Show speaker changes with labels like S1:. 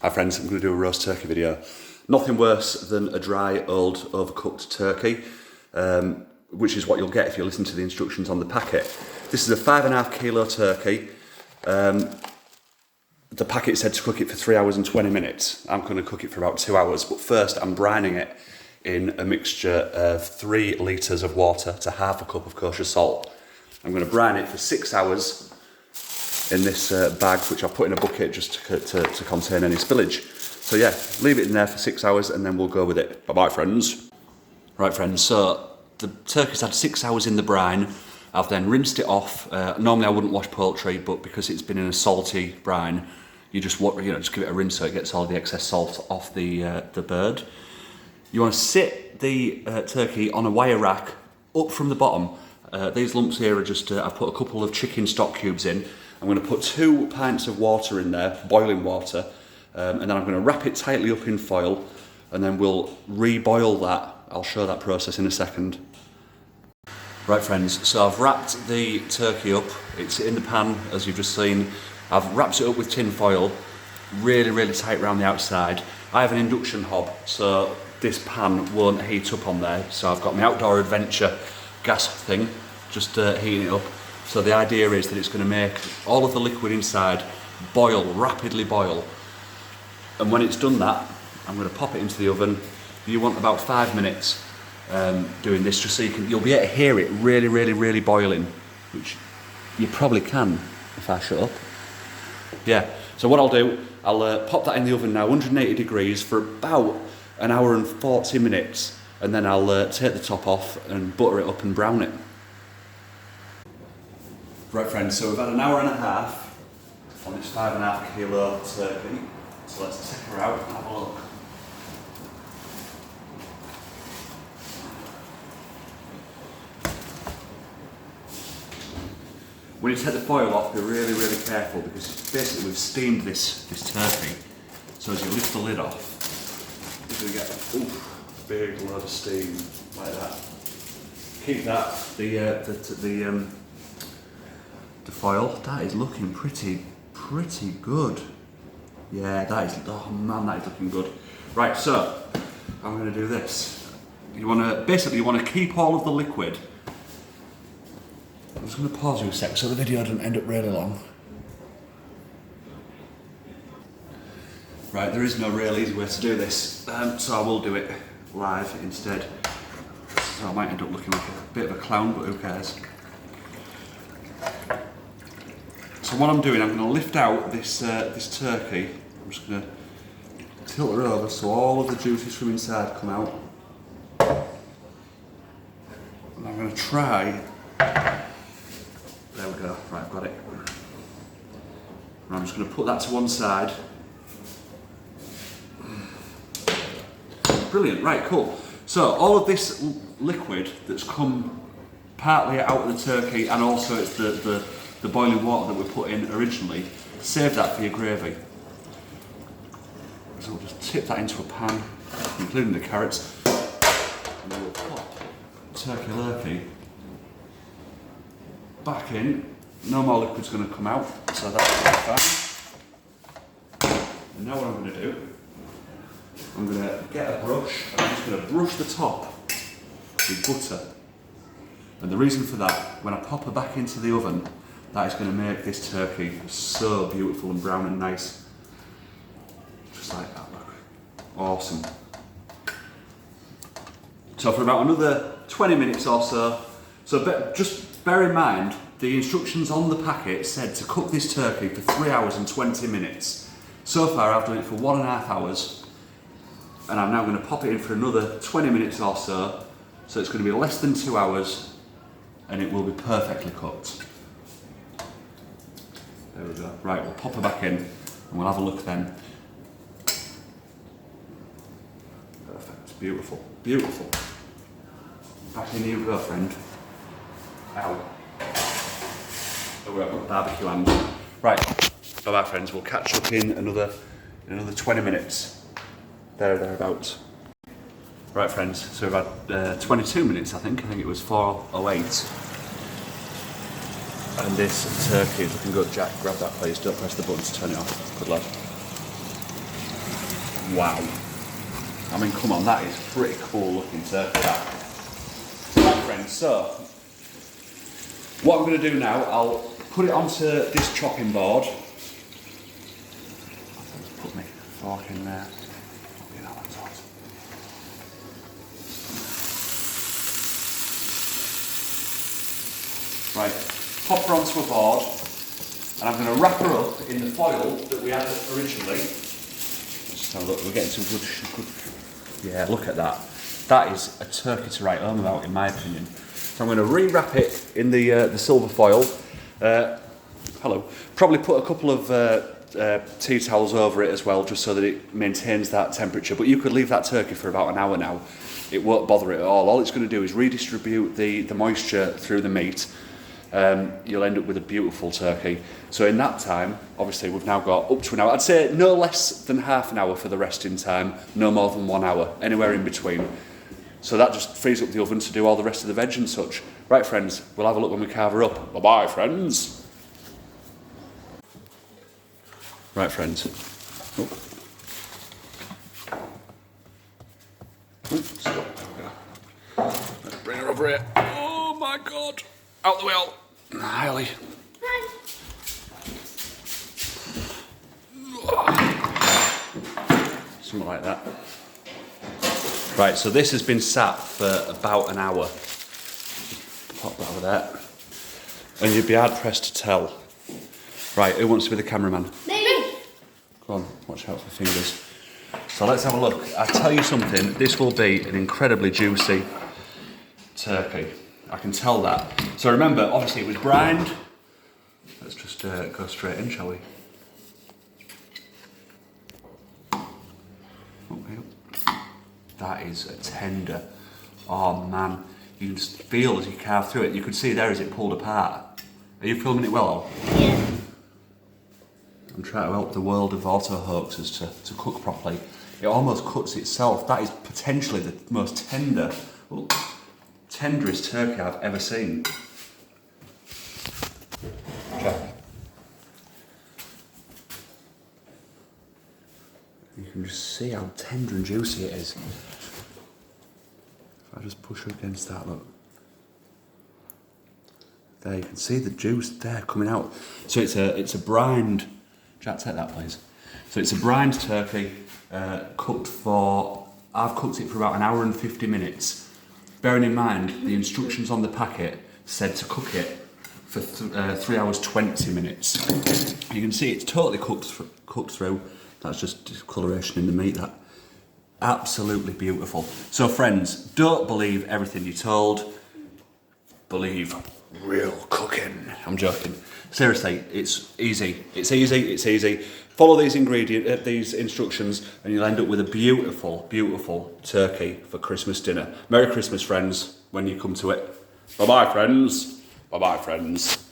S1: Hi friends, I'm going to do a roast turkey video. Nothing worse than a dry, old, overcooked turkey, which is what you'll get if you listen to the instructions on the packet. This is a 5.5 kilo turkey. The packet said to cook it for 3 hours and 20 minutes. I'm going to cook it for about 2 hours, but first I'm brining it in a mixture of 3 litres of water to half a cup of kosher salt. I'm going to brine it for 6 hours in this bag, which I'll put in a bucket just to contain any spillage. So yeah, leave it in there for 6 hours and then we'll go with it. Bye-bye, friends. Right, friends, so the turkey's had 6 hours in the brine. I've then rinsed it off. Normally I wouldn't wash poultry, but because it's been in a salty brine, you just give it a rinse so it gets all the excess salt off the bird. You want to sit the turkey on a wire rack up from the bottom. These lumps here are just, I've put a couple of chicken stock cubes in. I'm going to put 2 pints of water in there, boiling water, and then I'm going to wrap it tightly up in foil, and then we'll reboil that. I'll show that process in a second. Right friends, so I've wrapped the turkey up. It's in the pan, as you've just seen. I've wrapped it up with tin foil, really tight around the outside. I have an induction hob, so this pan won't heat up on there. So I've got my outdoor adventure gas thing, just heating it up. So the idea is that it's going to make all of the liquid inside boil, rapidly boil. And when it's done that, I'm going to pop it into the oven. You want about 5 minutes doing this, just so you'll be able to hear it really boiling, which you probably can if I shut up. Yeah, so what I'll do, I'll pop that in the oven now, 180 degrees for about 1 hour and 40 minutes, and then I'll take the top off and butter it up and brown it. Right friends, so we've had 1 hour and a half on this 5.5 kilo turkey, so let's take her out and have a look. When you take the foil off, be really careful, because basically we've steamed this turkey. So as you lift the lid off, you're going to get a big load of steam like that. Keep that, the foil. That is looking pretty good. Yeah, that is. Oh man, that is looking good. Right, so I'm going to do this. You want to keep all of the liquid. I'm just going to pause you a sec so the video doesn't end up really long. Right, there is no real easy way to do this, so I will do it live instead. So I might end up looking like a bit of a clown, but who cares? So what I'm doing, I'm going to lift out this turkey. I'm just going to tilt her over so all of the juices from inside come out. And I'm going to try. There we go, right, I've got it. And I'm just going to put that to one side. Brilliant, right, cool. So all of this liquid that's come partly out of the turkey, and also it's the boiling water that we put in originally, save that for your gravy. So we'll just tip that into a pan, including the carrots, and then we'll pop turkey lurkey back in. No more liquid's going to come out, so that's fine. And now what I'm going to do, I'm going to get a brush and I'm just going to brush the top with butter. And the reason for that, when I pop her back into the oven, that is going to make this turkey so beautiful and brown and nice. Just like that, look. Awesome. So for about another 20 minutes or so, just bear in mind, the instructions on the packet said to cook this turkey for 3 hours and 20 minutes. So far I've done it for 1.5 hours, and I'm now going to pop it in for another 20 minutes or so, so it's going to be less than 2 hours, and it will be perfectly cooked. There we go. Right, we'll pop her back in, and we'll have a look then. Perfect, beautiful, beautiful. Back in you go, friend. Ow. Oh, we've got barbecue hands. Right, bye-bye friends, we'll catch up in another 20 minutes. Thereabouts. Right friends, so we've had 22 minutes I think it was 4:08. And this turkey is looking good. Jack, grab that please, don't press the button to turn it off. Good lad. Wow. I mean, come on, that is pretty cool looking turkey, that. Right, friends, so what I'm going to do now, I'll put it onto this chopping board. Put my fork in there. Right, pop her onto a board, and I'm going to wrap her up in the foil that we had originally. Just have a look, we're getting some good. Yeah, look at that. That is a turkey to write home about, in my opinion. So I'm going to re-wrap it in the silver foil. Hello. Probably put a couple of tea towels over it as well, just so that it maintains that temperature. But you could leave that turkey for about an hour now. It won't bother it at all. All it's going to do is redistribute the moisture through the meat. You'll end up with a beautiful turkey. So in that time, obviously we've now got up to an hour. I'd say no less than half an hour for the resting time, no more than 1 hour, anywhere in between. So that just frees up the oven to do all the rest of the veg and such. Right, friends, we'll have a look when we carve her up. Bye-bye, friends. Right, friends. Oh. Stop. Let's bring her over here. Oh my God. Out the wheel. Hi, Ellie. Hi. Something like that. Right, so this has been sat for about an hour. Pop that over there. And you'd be hard pressed to tell. Right, who wants to be the cameraman?
S2: Me.
S1: Go on, watch out for fingers. So let's have a look. I'll tell you something, this will be an incredibly juicy turkey. I can tell that. So remember, obviously it was brined. Let's just go straight in, shall we? Okay. That is a tender. Oh man, you can just feel as you carve through it. You could see there as it pulled apart. Are you filming it well?
S2: Yeah.
S1: I'm trying to help the world of auto hoaxes to cook properly. It almost cuts itself. That is potentially the most tender, tenderest turkey I've ever seen. Check. You can just see how tender and juicy it is. If I just push her against that, look. There, you can see the juice there coming out. So it's a brined. Jack, take that, please. So it's a brined turkey, cooked for. I've cooked it for about 1 hour and 50 minutes. Bearing in mind the instructions on the packet said to cook it for 3 hours 20 minutes. You can see it's totally cooked through. That's just discoloration in the meat. That absolutely beautiful. So friends, don't believe everything you're told. Believe real cooking. I'm joking. Seriously, it's easy. It's easy. It's easy. Follow these these instructions, and you'll end up with a beautiful, beautiful turkey for Christmas dinner. Merry Christmas, friends, when you come to it. Bye-bye, friends. Bye-bye, friends.